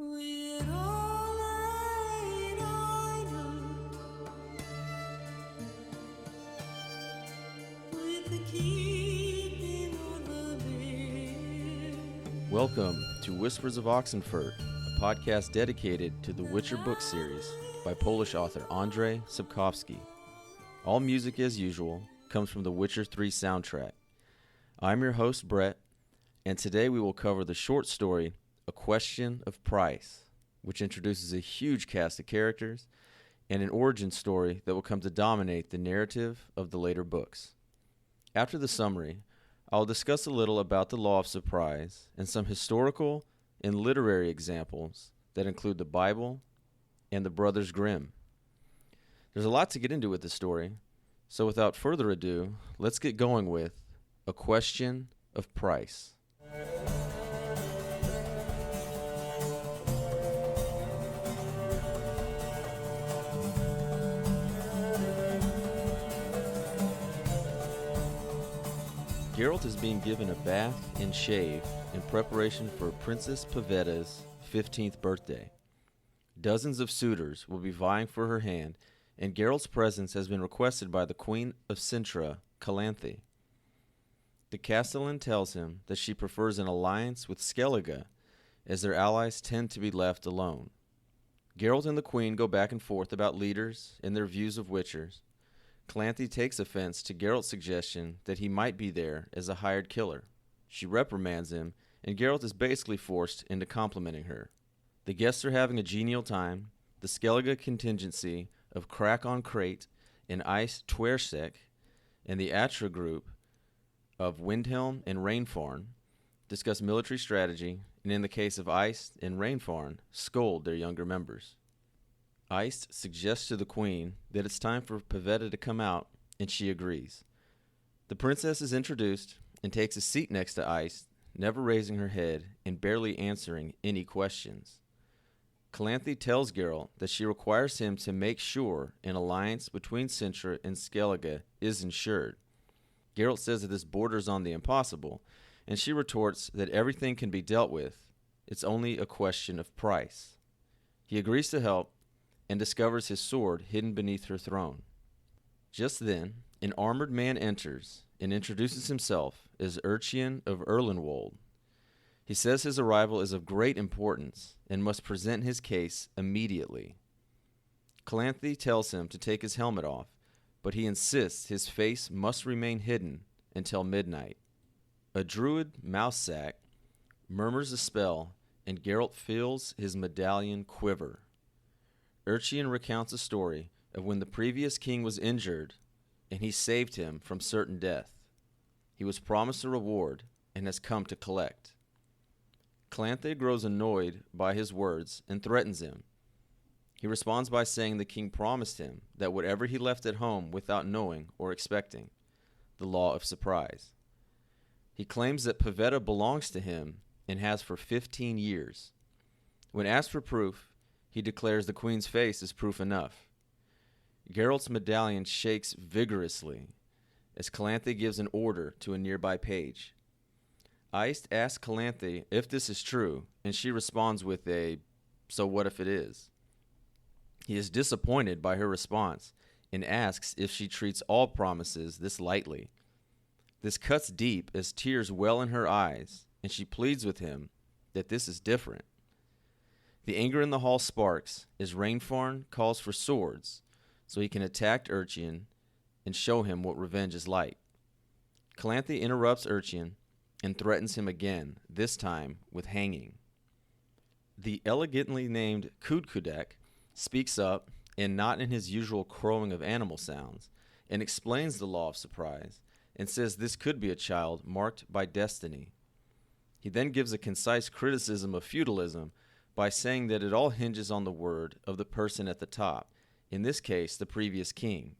We're all laid idle with the keeping of the beer. Welcome to Whispers of Oxenfurt, a podcast dedicated to the Witcher book series by Polish author Andrzej Sapkowski. All music, as usual, comes from the Witcher 3 soundtrack. I'm your host, Brett, and today we will cover the short story, A Question of Price, which introduces a huge cast of characters and an origin story that will come to dominate the narrative of the later books. After the summary, I'll discuss a little about the law of surprise and some historical and literary examples that include the Bible and the Brothers Grimm. There's a lot to get into with this story, so without further ado, let's get going with A Question of Price. Geralt is being given a bath and shave in preparation for Princess Pavetta's 15th birthday. Dozens of suitors will be vying for her hand, and Geralt's presence has been requested by the Queen of Cintra, Calanthe. The Castellan tells him that she prefers an alliance with Skellige, as their allies tend to be left alone. Geralt and the Queen go back and forth about leaders and their views of Witchers. Calanthe takes offense to Geralt's suggestion that he might be there as a hired killer. She reprimands him, and Geralt is basically forced into complimenting her. The guests are having a genial time. The Skellige contingency of Crack on Crate and Ice Twersek and the Atra group of Windhelm and Rainfarn discuss military strategy, and in the case of Ice and Rainfarn, scold their younger members. Iced suggests to the Queen that it's time for Pavetta to come out, and she agrees. The princess is introduced and takes a seat next to Iced, never raising her head and barely answering any questions. Calanthe tells Geralt that she requires him to make sure an alliance between Cintra and Skellige is ensured. Geralt says that this borders on the impossible, and she retorts that everything can be dealt with. It's only a question of price. He agrees to help, and discovers his sword hidden beneath her throne. Just then, an armored man enters and introduces himself as Urchian of Erlenwold. He says his arrival is of great importance and must present his case immediately. Calanthe tells him to take his helmet off, but he insists his face must remain hidden until midnight. A druid mousesack murmurs a spell, and Geralt feels his medallion quiver. Urchian recounts a story of when the previous king was injured and he saved him from certain death. He was promised a reward and has come to collect. Calanthe grows annoyed by his words and threatens him. He responds by saying the king promised him that whatever he left at home without knowing or expecting, the law of surprise. He claims that Pavetta belongs to him and has for 15 years. When asked for proof, he declares the Queen's face is proof enough. Geralt's medallion shakes vigorously as Calanthe gives an order to a nearby page. Iced asks Calanthe if this is true, and she responds with a, "So what if it is?" He is disappointed by her response and asks if she treats all promises this lightly. This cuts deep as tears well in her eyes, and she pleads with him that this is different. The anger in the hall sparks as Rainfarn calls for swords so he can attack Urchian and show him what revenge is like. Calanthe interrupts Urchian and threatens him again, this time with hanging. The elegantly named Kudkudek speaks up, and not in his usual crowing of animal sounds, and explains the law of surprise and says this could be a child marked by destiny. He then gives a concise criticism of feudalism by saying that it all hinges on the word of the person at the top, in this case, the previous king.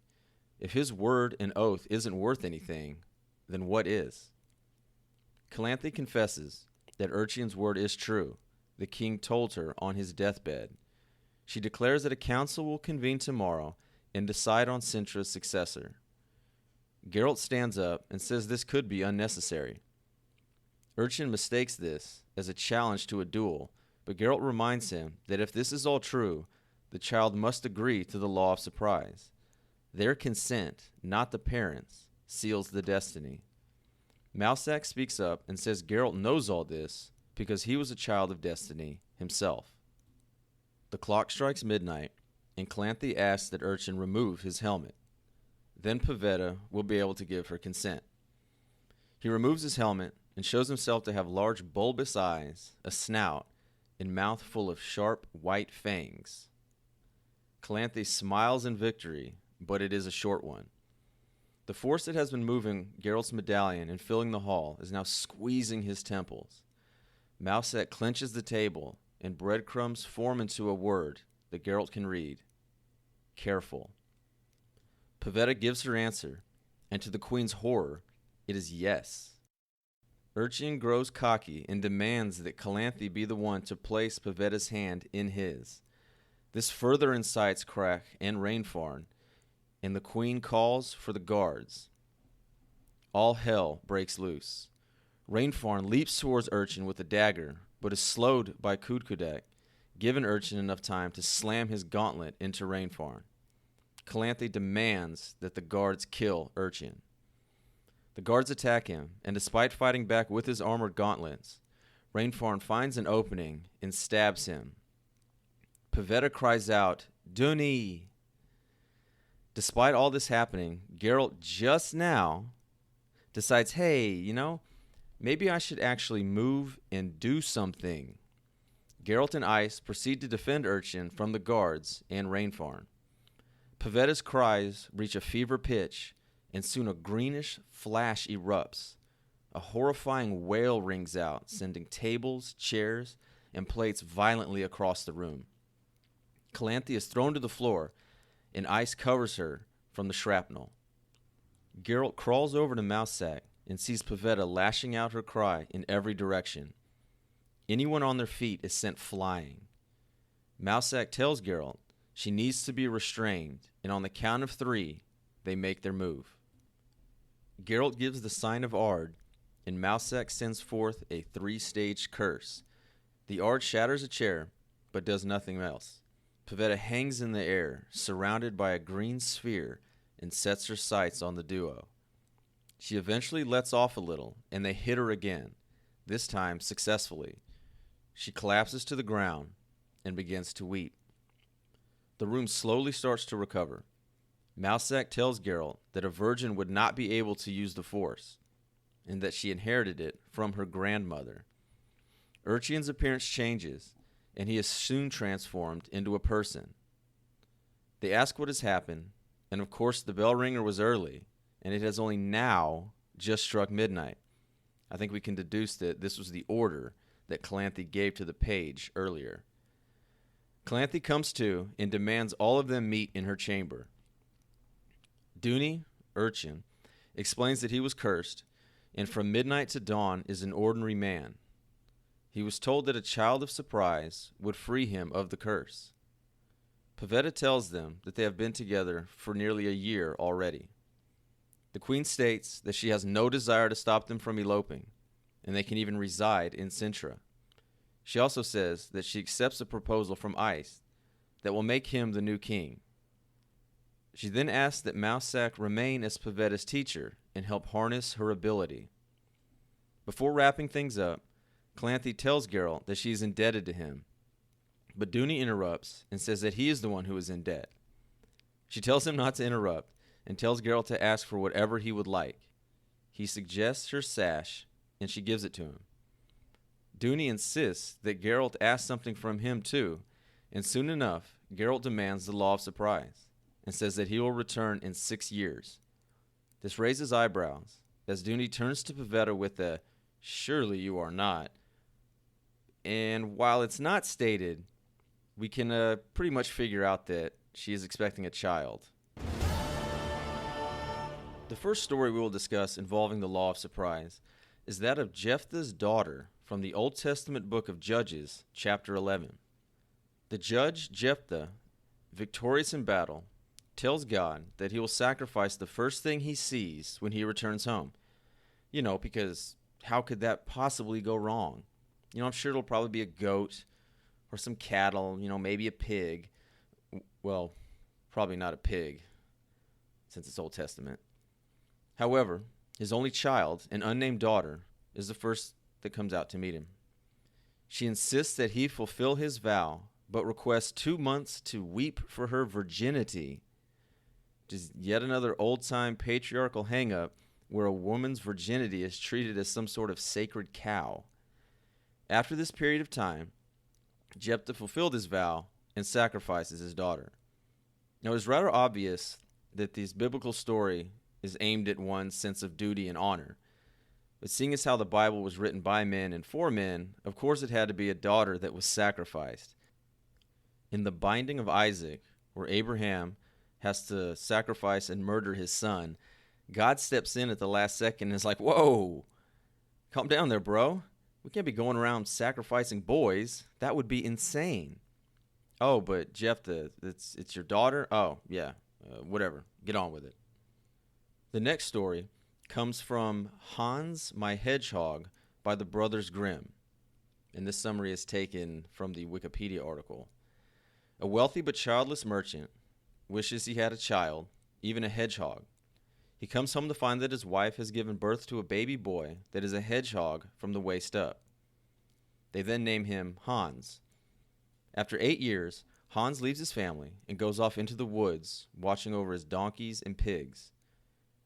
If his word and oath isn't worth anything, then what is? Calanthe confesses that Urchian's word is true. The king told her on his deathbed. She declares that a council will convene tomorrow and decide on Cintra's successor. Geralt stands up and says this could be unnecessary. Urchin mistakes this as a challenge to a duel, But Geralt reminds him that if this is all true, the child must agree to the law of surprise. Their consent, not the parents', seals the destiny. Mousak speaks up and says Geralt knows all this because he was a child of destiny himself. The clock strikes midnight, and Calanthe asks that Urchin remove his helmet. Then Pavetta will be able to give her consent. He removes his helmet and shows himself to have large bulbous eyes, a snout, and mouth full of sharp white fangs. Calanthe smiles in victory, but it is a short one. The force that has been moving Geralt's medallion and filling the hall is now squeezing his temples. Mousak clenches the table, and breadcrumbs form into a word that Geralt can read. Careful. Pavetta gives her answer, and to the queen's horror, it is yes. Urchin grows cocky and demands that Calanthe be the one to place Pavetta's hand in his. This further incites Crach and Rainfarn, and the queen calls for the guards. All hell breaks loose. Rainfarn leaps towards Urchin with a dagger, but is slowed by Kudkudek, giving Urchin enough time to slam his gauntlet into Rainfarn. Calanthe demands that the guards kill Urchin. The guards attack him, and despite fighting back with his armored gauntlets, Rainfarn finds an opening and stabs him. Pavetta cries out, Duny! Despite all this happening, Geralt just now decides, hey, maybe I should actually move and do something. Geralt and Ice proceed to defend Urchin from the guards and Rainfarn. Pavetta's cries reach a fever pitch, and soon a greenish flash erupts. A horrifying wail rings out, sending tables, chairs, and plates violently across the room. Calanthe is thrown to the floor, and Ice covers her from the shrapnel. Geralt crawls over to Mousak and sees Pavetta lashing out her cry in every direction. Anyone on their feet is sent flying. Mousak tells Geralt she needs to be restrained, and on the count of 3, they make their move. Geralt gives the sign of Ard, and Mousak sends forth a 3-stage curse. The Ard shatters a chair, but does nothing else. Pavetta hangs in the air, surrounded by a green sphere, and sets her sights on the duo. She eventually lets off a little, and they hit her again, this time successfully. She collapses to the ground and begins to weep. The room slowly starts to recover. Mousak tells Geralt that a virgin would not be able to use the Force, and that she inherited it from her grandmother. Urchin's appearance changes, and he is soon transformed into a person. They ask what has happened, and of course the bell ringer was early, and it has only now just struck midnight. I think we can deduce that this was the order that Calanthe gave to the page earlier. Calanthe comes to and demands all of them meet in her chamber. Duny, Urchin, explains that he was cursed, and from midnight to dawn is an ordinary man. He was told that a child of surprise would free him of the curse. Pavetta tells them that they have been together for nearly a year already. The queen states that she has no desire to stop them from eloping, and they can even reside in Sintra. She also says that she accepts a proposal from Ice that will make him the new king. She then asks that Mousak remain as Pavetta's teacher and help harness her ability. Before wrapping things up, Calanthe tells Geralt that she is indebted to him, but Duny interrupts and says that he is the one who is in debt. She tells him not to interrupt and tells Geralt to ask for whatever he would like. He suggests her sash, and she gives it to him. Duny insists that Geralt ask something from him too, and soon enough, Geralt demands the Law of Surprise and says that he will return in 6 years. This raises eyebrows as Duny turns to Pavetta with a, "Surely you are not." And while it's not stated, we can pretty much figure out that she is expecting a child. The first story we will discuss involving the Law of Surprise is that of Jephthah's daughter from the Old Testament book of Judges, chapter 11. The judge, Jephthah, victorious in battle, tells God that he will sacrifice the first thing he sees when he returns home. Because how could that possibly go wrong? I'm sure it'll probably be a goat or some cattle, maybe a pig. Well, probably not a pig, since it's Old Testament. However, his only child, an unnamed daughter, is the first that comes out to meet him. She insists that he fulfill his vow, but requests 2 months to weep for her virginity. Just yet another old-time patriarchal hang-up where a woman's virginity is treated as some sort of sacred cow. After this period of time, Jephthah fulfilled his vow and sacrifices his daughter. Now, it's rather obvious that this biblical story is aimed at one's sense of duty and honor. But seeing as how the Bible was written by men and for men, of course it had to be a daughter that was sacrificed. In the binding of Isaac, where Abraham has to sacrifice and murder his son, God steps in at the last second and is like, whoa, calm down there, bro. We can't be going around sacrificing boys. That would be insane. Oh, but Jephthah, it's your daughter? Oh, yeah, whatever. Get on with it. The next story comes from Hans My Hedgehog by the Brothers Grimm, and this summary is taken from the Wikipedia article. A wealthy but childless merchant wishes he had a child, even a hedgehog. He comes home to find that his wife has given birth to a baby boy that is a hedgehog from the waist up. They then name him Hans. After 8 years, Hans leaves his family and goes off into the woods, watching over his donkeys and pigs.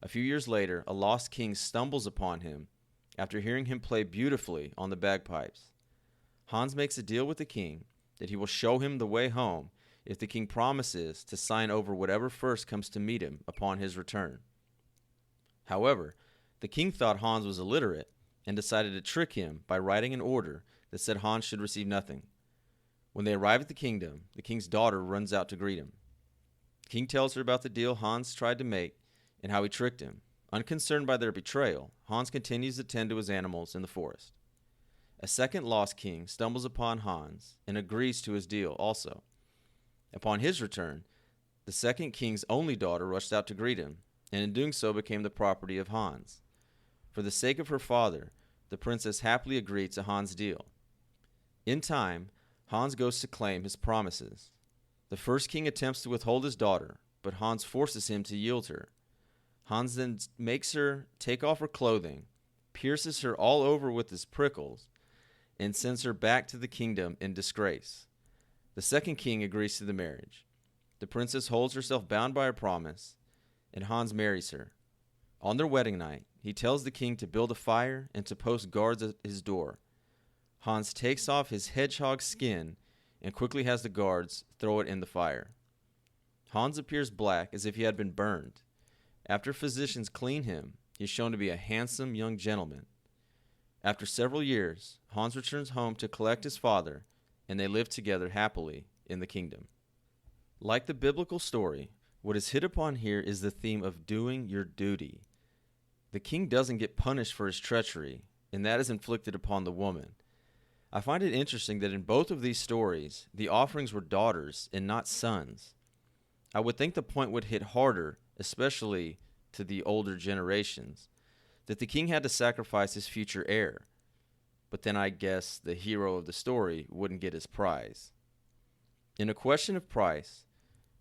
A few years later, a lost king stumbles upon him after hearing him play beautifully on the bagpipes. Hans makes a deal with the king that he will show him the way home if the king promises to sign over whatever first comes to meet him upon his return. However, the king thought Hans was illiterate and decided to trick him by writing an order that said Hans should receive nothing. When they arrive at the kingdom, the king's daughter runs out to greet him. The king tells her about the deal Hans tried to make and how he tricked him. Unconcerned by their betrayal, Hans continues to tend to his animals in the forest. A second lost king stumbles upon Hans and agrees to his deal also. Upon his return, the second king's only daughter rushed out to greet him, and in doing so became the property of Hans. For the sake of her father, the princess happily agreed to Hans' deal. In time, Hans goes to claim his promises. The first king attempts to withhold his daughter, but Hans forces him to yield her. Hans then makes her take off her clothing, pierces her all over with his prickles, and sends her back to the kingdom in disgrace. The second king agrees to the marriage. The princess holds herself bound by her promise, and Hans marries her. On their wedding night, he tells the king to build a fire and to post guards at his door. Hans takes off his hedgehog skin and quickly has the guards throw it in the fire. Hans appears black as if he had been burned. After physicians clean him, he is shown to be a handsome young gentleman. After several years, Hans returns home to collect his father, and they live together happily in the kingdom. Like the biblical story, what is hit upon here is the theme of doing your duty. The king doesn't get punished for his treachery, and that is inflicted upon the woman. I find it interesting that in both of these stories, the offerings were daughters and not sons. I would think the point would hit harder, especially to the older generations, that the king had to sacrifice his future heir. But then I guess the hero of the story wouldn't get his prize. In a question of price,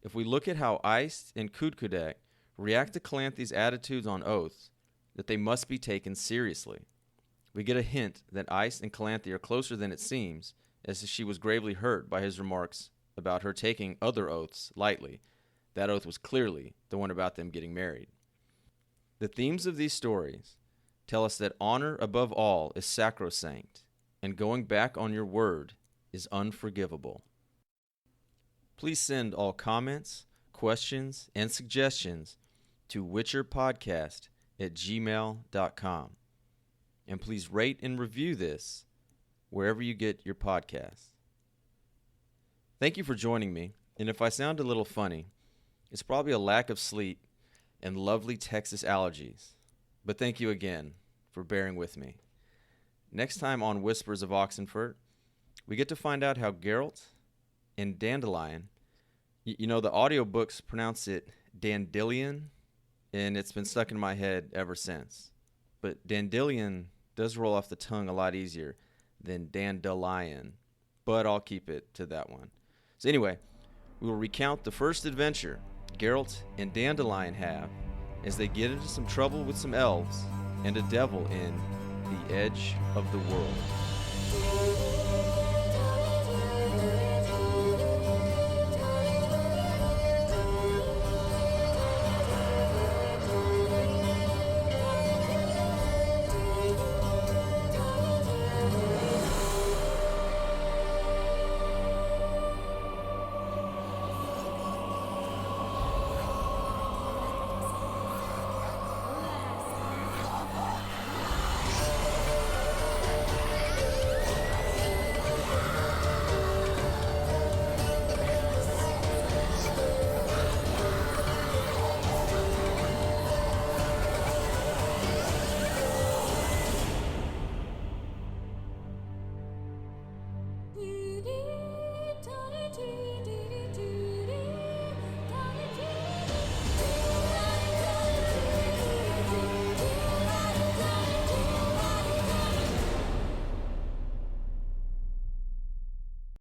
if we look at how Iced and Kudkudek react to Calanthe's attitudes on oaths, that they must be taken seriously. We get a hint that Iced and Calanthe are closer than it seems, as she was gravely hurt by his remarks about her taking other oaths lightly. That oath was clearly the one about them getting married. The themes of these stories tell us that honor above all is sacrosanct, and going back on your word is unforgivable. Please send all comments, questions, and suggestions to witcherpodcast@gmail.com. And please rate and review this wherever you get your podcasts. Thank you for joining me, and if I sound a little funny, it's probably a lack of sleep and lovely Texas allergies. But thank you again for bearing with me. Next time on Whispers of Oxenfurt, we get to find out how Geralt and Dandelion, the audiobooks pronounce it Dandelion, and it's been stuck in my head ever since. But Dandelion does roll off the tongue a lot easier than Dandelion. but I'll keep it to that one. So anyway, we will recount the first adventure Geralt and Dandelion have as they get into some trouble with some elves and a devil in The Edge of the World.